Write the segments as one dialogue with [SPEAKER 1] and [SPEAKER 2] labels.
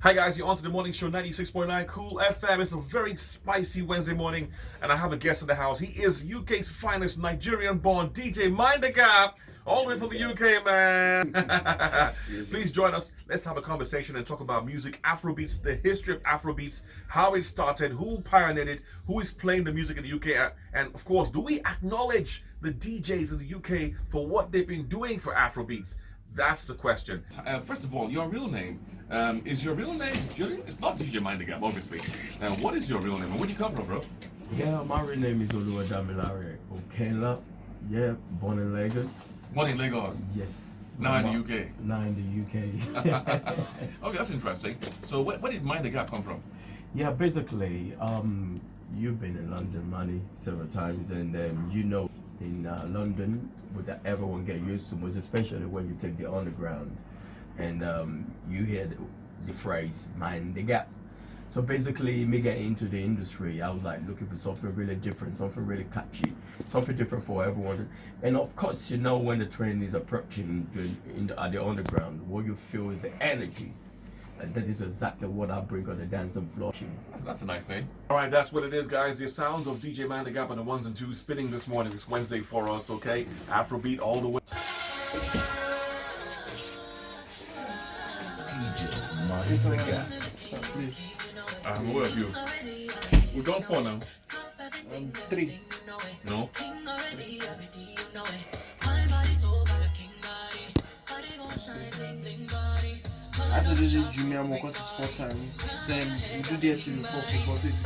[SPEAKER 1] Hi guys, you're on to the morning show 96.9 Cool FM. It's a very spicy Wednesday morning, and I have a guest in the house. He is UK's finest Nigerian-born DJ Mind the Gap, all the way from the UK, man. Please join us. Let's have a conversation and talk about music, Afrobeats, the history of Afrobeats, how it started, who pioneered it, who is playing the music in the UK, and of course, do we acknowledge the DJs in the UK for what they've been doing for Afrobeats? That's the question. First of all, your real name is your real name? It's not DJ Mind the Gap, obviously. What is your real name and where do you come from, bro?
[SPEAKER 2] Yeah, my real name is Oluwadamilare Okela. Yeah, born in Lagos.
[SPEAKER 1] Born in Lagos.
[SPEAKER 2] Yes.
[SPEAKER 1] Now in the UK.
[SPEAKER 2] Now in the UK.
[SPEAKER 1] Okay, that's interesting. So where did Mind the Gap come from?
[SPEAKER 2] Yeah, basically, you've been in London, Manny, several times, and in London, would that everyone get used to, most especially when you take the underground, and you hear the phrase "mind the gap." So basically, me getting into the industry, I was like looking for something really different, something really catchy, something different for everyone. And of course, when the train is approaching at the underground, what you feel is the energy. And that is exactly what I bring on the dancing floor.
[SPEAKER 1] That's a nice name. All right, that's what it is, guys. The sounds of DJ Mind the Gap and the ones and twos spinning this morning, this Wednesday for us, okay? Afrobeat all the way.
[SPEAKER 3] DJ Mind the Gap.
[SPEAKER 4] Please.
[SPEAKER 1] I'm aware of you. We're done for now.
[SPEAKER 4] 3.
[SPEAKER 1] No?
[SPEAKER 4] I have to do this junior more because it's 4 times. Then we do the SC before football, so it's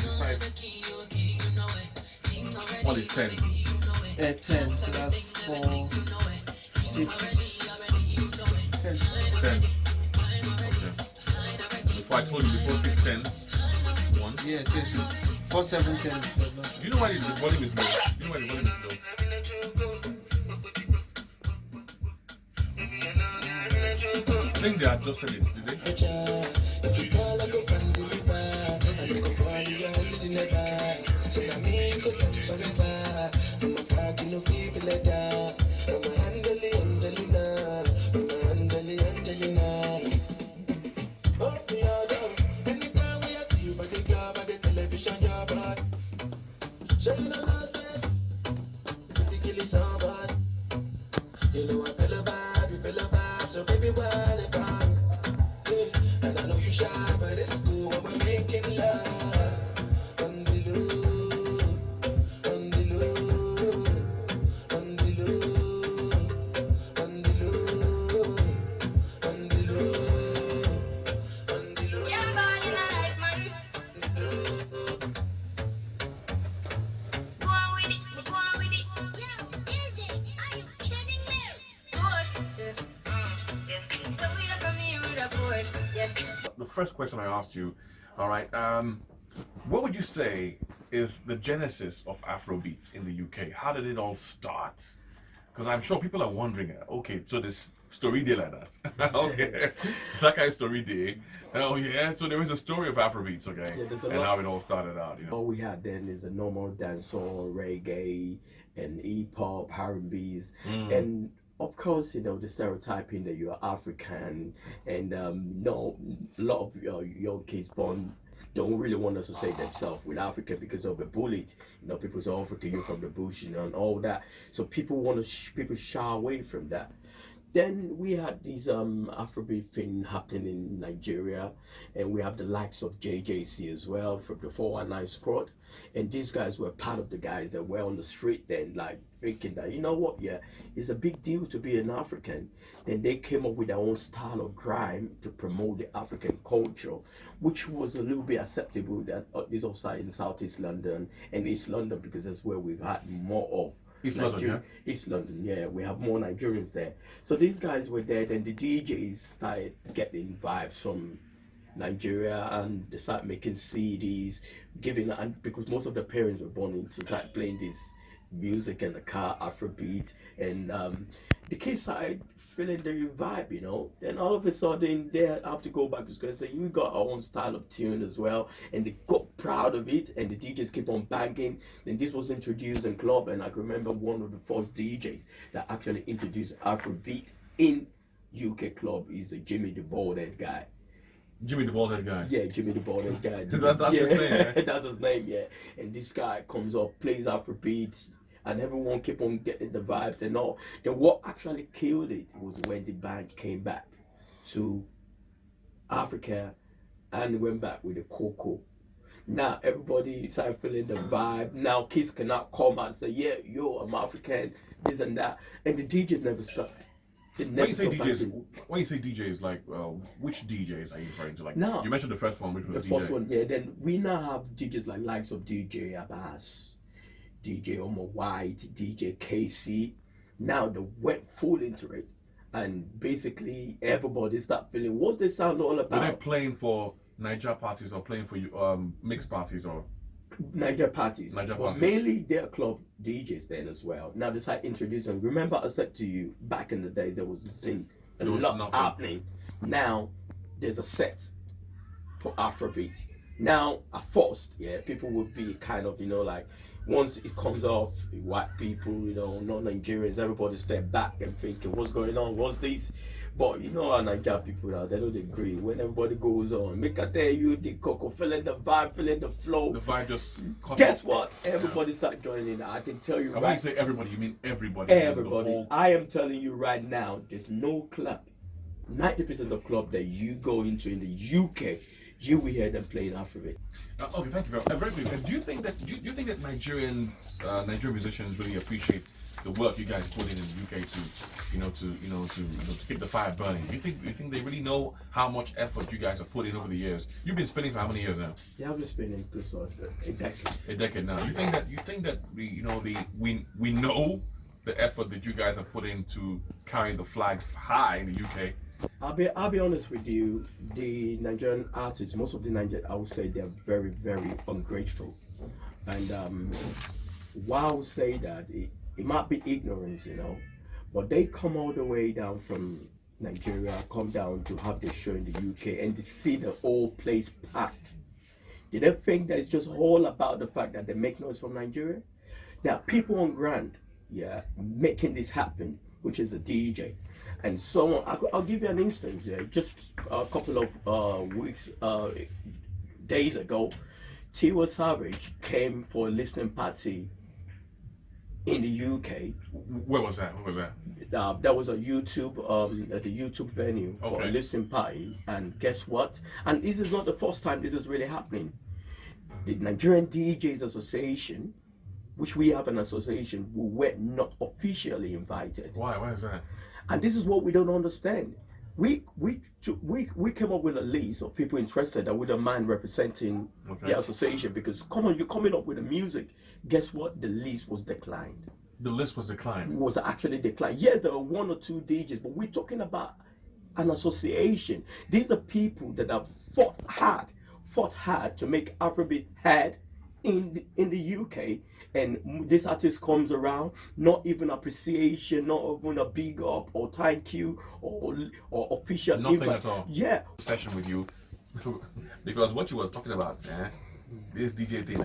[SPEAKER 4] 5.
[SPEAKER 1] What is 10?
[SPEAKER 4] 10, so that's 4, 6, 10.
[SPEAKER 1] 10. Okay. Before I told you, before 6, 10. 1.
[SPEAKER 4] Yes. 4, 7, 10.
[SPEAKER 1] Do you know why the volume is low? Do you know why the volume is low? I think they adjusted it, did they?
[SPEAKER 5] You know I feel a vibe, you feel a vibe, so baby, what about yeah. And I know you shy, but it's cool when we're making love. On the low, on the low, on the low, on the low, on the low, on the low.
[SPEAKER 6] You're born in a life, man. Go on with it, go on with it. Yo, is it? Are you kidding me? Ghost, yeah. So we are coming here with a force, yeah.
[SPEAKER 1] The first question I asked you, all right, what would you say is the genesis of Afrobeats in the UK? How did it all start? Because I'm sure people are wondering, okay, so this story day like that. Okay, that kind of story day. Oh yeah, so there is a story of Afrobeats, okay,
[SPEAKER 2] Yeah, there's a
[SPEAKER 1] and
[SPEAKER 2] lot.
[SPEAKER 1] how it all started out,
[SPEAKER 2] All we had then is a normal dancehall, reggae, and hip-hop, R&Bs, and of course, the stereotyping that you're African, and a lot of young kids born don't really want to associate themselves with Africa because of the bullet. People say Africa, you're from the bush, and all that. So people want to people shy away from that. Then we had this Afrobeat thing happening in Nigeria, and we have the likes of JJC as well from the 419 squad, and these guys were part of the guys that were on the street then, like thinking that it's a big deal to be an African. Then they came up with their own style of grime to promote the African culture, which was a little bit acceptable that this outside in Southeast London and East London, because that's where we've had more of.
[SPEAKER 1] East London,
[SPEAKER 2] East London, yeah, we have more Nigerians there. So these guys were there, then the DJs started getting vibes from Nigeria, and they started making CDs, and because most of the parents were born into start playing this music in the car, Afrobeat, and the kids started feeling the vibe. Then all of a sudden they have to go back to school and say, we got our own style of tune as well, and they got proud of it, and the DJs keep on banging. Then this was introduced in club, and I can remember one of the first DJs that actually introduced Afrobeat in UK club is the Jimmy the Bald Head guy.
[SPEAKER 1] Jimmy the bald head guy.
[SPEAKER 2] Yeah, Jimmy the Baldhead guy.
[SPEAKER 1] That's his name, yeah?
[SPEAKER 2] That's his name, yeah. And this guy comes up, plays Afrobeats, and everyone keep on getting the vibes and all. Then what actually killed it was when the band came back to Africa and went back with the Coco. Now everybody started feeling the vibe. Now kids cannot come out and say, yeah, yo, I'm African, this and that. And the DJs never stopped. They never
[SPEAKER 1] When you say
[SPEAKER 2] stopped
[SPEAKER 1] DJs,
[SPEAKER 2] acting.
[SPEAKER 1] when you say DJs, like which DJs are you referring to? Like
[SPEAKER 2] No.
[SPEAKER 1] you mentioned the first one, which was
[SPEAKER 2] The
[SPEAKER 1] DJ.
[SPEAKER 2] first one, yeah. Then we now have DJs like likes of DJ Abbas, DJ Omar White, DJ KC. Now they went full into it, and basically everybody start feeling what's the sound all
[SPEAKER 1] Were they
[SPEAKER 2] about?
[SPEAKER 1] playing for Niger parties or playing for you mixed parties or?
[SPEAKER 2] Niger parties.
[SPEAKER 1] Niger
[SPEAKER 2] But
[SPEAKER 1] parties.
[SPEAKER 2] mainly they're club DJs then as well. Now they start introducing. Remember I said to you back in the day there was nothing, a
[SPEAKER 1] There was
[SPEAKER 2] lot
[SPEAKER 1] nothing.
[SPEAKER 2] happening. Now there's a set for Afrobeat. Now at first, yeah, people would be kind of, like once it comes off, white people, non-Nigerians, everybody step back and thinking, what's going on? What's this? But our Nigerian people now, they don't agree. When everybody goes on, make I tell you, the Coco, feeling the vibe, feeling the flow.
[SPEAKER 1] The vibe just caught
[SPEAKER 2] Guess
[SPEAKER 1] up.
[SPEAKER 2] what? Everybody start joining in. I can tell you
[SPEAKER 1] And when you
[SPEAKER 2] right
[SPEAKER 1] say everybody, you mean everybody. You mean the
[SPEAKER 2] everybody.
[SPEAKER 1] whole-
[SPEAKER 2] I am telling you right now, there's no club. 90% of club that you go into in the UK, you will hear them playing Afrobeat.
[SPEAKER 1] Okay, thank you very much. Do you think that Nigerian musicians really appreciate the work you guys put in the UK to keep the fire burning? Do you think they really know how much effort you guys have put in over the years? You've been spinning for how many years now?
[SPEAKER 2] They have been spending good sauce, a decade.
[SPEAKER 1] A decade now. You think that we know the effort that you guys have put in to carry the flag high in the UK?
[SPEAKER 2] I'll be honest with you. The Nigerian artists, most of the Nigerian, I would say they're very, very ungrateful. And while I would say that it might be ignorance, but they come all the way down from Nigeria, come down to have their show in the UK, and to see the whole place packed. Did they think that it's just all about the fact that they make noise from Nigeria? There are people on ground, making this happen, which is a DJ. And so I'll give you an instance. Just a couple of days ago, Tiwa Savage came for a listening party in the UK.
[SPEAKER 1] Where was that?
[SPEAKER 2] That was a YouTube at the YouTube venue for
[SPEAKER 1] Okay.
[SPEAKER 2] a listening party. And guess what? And this is not the first time this is really happening. The Nigerian DJs Association, which we have an association, we were not officially invited.
[SPEAKER 1] Why is that?
[SPEAKER 2] And this is what we don't understand. We came up with a list of people interested that wouldn't mind representing
[SPEAKER 1] Okay.
[SPEAKER 2] the association, because come on, you're coming up with the music. Guess what? The list was declined.
[SPEAKER 1] The list was declined.
[SPEAKER 2] Was actually declined. Yes, there were one or two DJs, but we're talking about an association. These are people that have fought hard to make Afrobeat head in the UK. And this artist comes around, not even appreciation, not even a big up or thank you or official
[SPEAKER 1] Nothing
[SPEAKER 2] invite.
[SPEAKER 1] at all.
[SPEAKER 2] Yeah,
[SPEAKER 1] Session with you because what you were talking about, this DJ thing,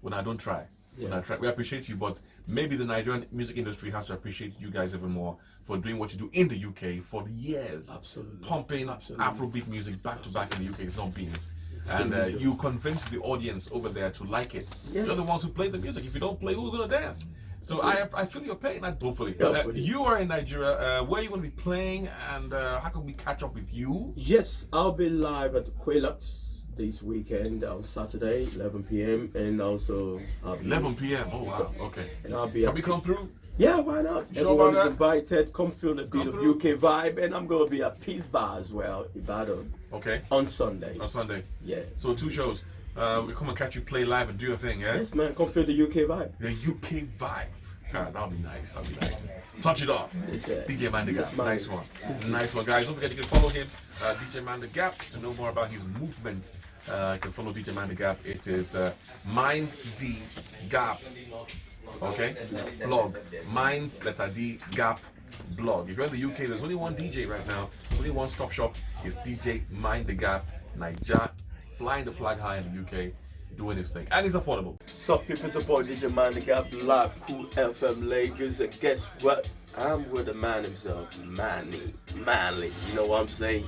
[SPEAKER 1] when I don't try. When I try, we appreciate you, but maybe the Nigerian music industry has to appreciate you guys even more for doing what you do in the UK for years.
[SPEAKER 2] Absolutely.
[SPEAKER 1] Pumping
[SPEAKER 2] Absolutely.
[SPEAKER 1] Afrobeat music back to back in the UK is not beans. And you convince the audience over there to like it.
[SPEAKER 2] Yeah.
[SPEAKER 1] You're the ones who play the music. If you don't play, who's gonna dance? So I feel your pain. And hopefully,
[SPEAKER 2] Hopefully.
[SPEAKER 1] you are in Nigeria. Where are you gonna be playing? And how can we catch up with you?
[SPEAKER 2] Yes, I'll be live at Quaylot this weekend on Saturday, 11 p.m. And also I'll be
[SPEAKER 1] 11 p.m. Oh wow. Okay.
[SPEAKER 2] And I'll be
[SPEAKER 1] Can
[SPEAKER 2] at
[SPEAKER 1] we come through?
[SPEAKER 2] Yeah, why not?
[SPEAKER 1] You sure
[SPEAKER 2] Everyone
[SPEAKER 1] about
[SPEAKER 2] is
[SPEAKER 1] that?
[SPEAKER 2] invited. Come feel the beat of
[SPEAKER 1] through.
[SPEAKER 2] UK vibe, and I'm gonna be at Peace Bar as well, Ibadan,
[SPEAKER 1] Okay.
[SPEAKER 2] on Sunday.
[SPEAKER 1] On Sunday.
[SPEAKER 2] Yeah.
[SPEAKER 1] So 2 shows. We come and catch you play live and do your thing, yeah?
[SPEAKER 2] Yes, man. Come feel the UK vibe.
[SPEAKER 1] The UK vibe. That'll be nice. That'll be nice. Touch it off.
[SPEAKER 2] Yes,
[SPEAKER 1] DJ Man the Gap.
[SPEAKER 2] Yes, man.
[SPEAKER 1] Nice one. Nice one, guys. Don't forget you can follow him, DJ Man the Gap, to know more about his movement. You can follow DJ Man the Gap. It is Mind D Gap. Okay? Blog. Mind letter D Gap blog. If you're in the UK, there's only one DJ right now. Only one stop shop is DJ Mind the Gap, Niger, flying the flag high in the UK, doing his thing. And it's affordable.
[SPEAKER 2] Sup, people support DJ Man the Gap, live, Cool FM Lagos, and guess what? I'm with the man himself, Manly. You know what I'm saying?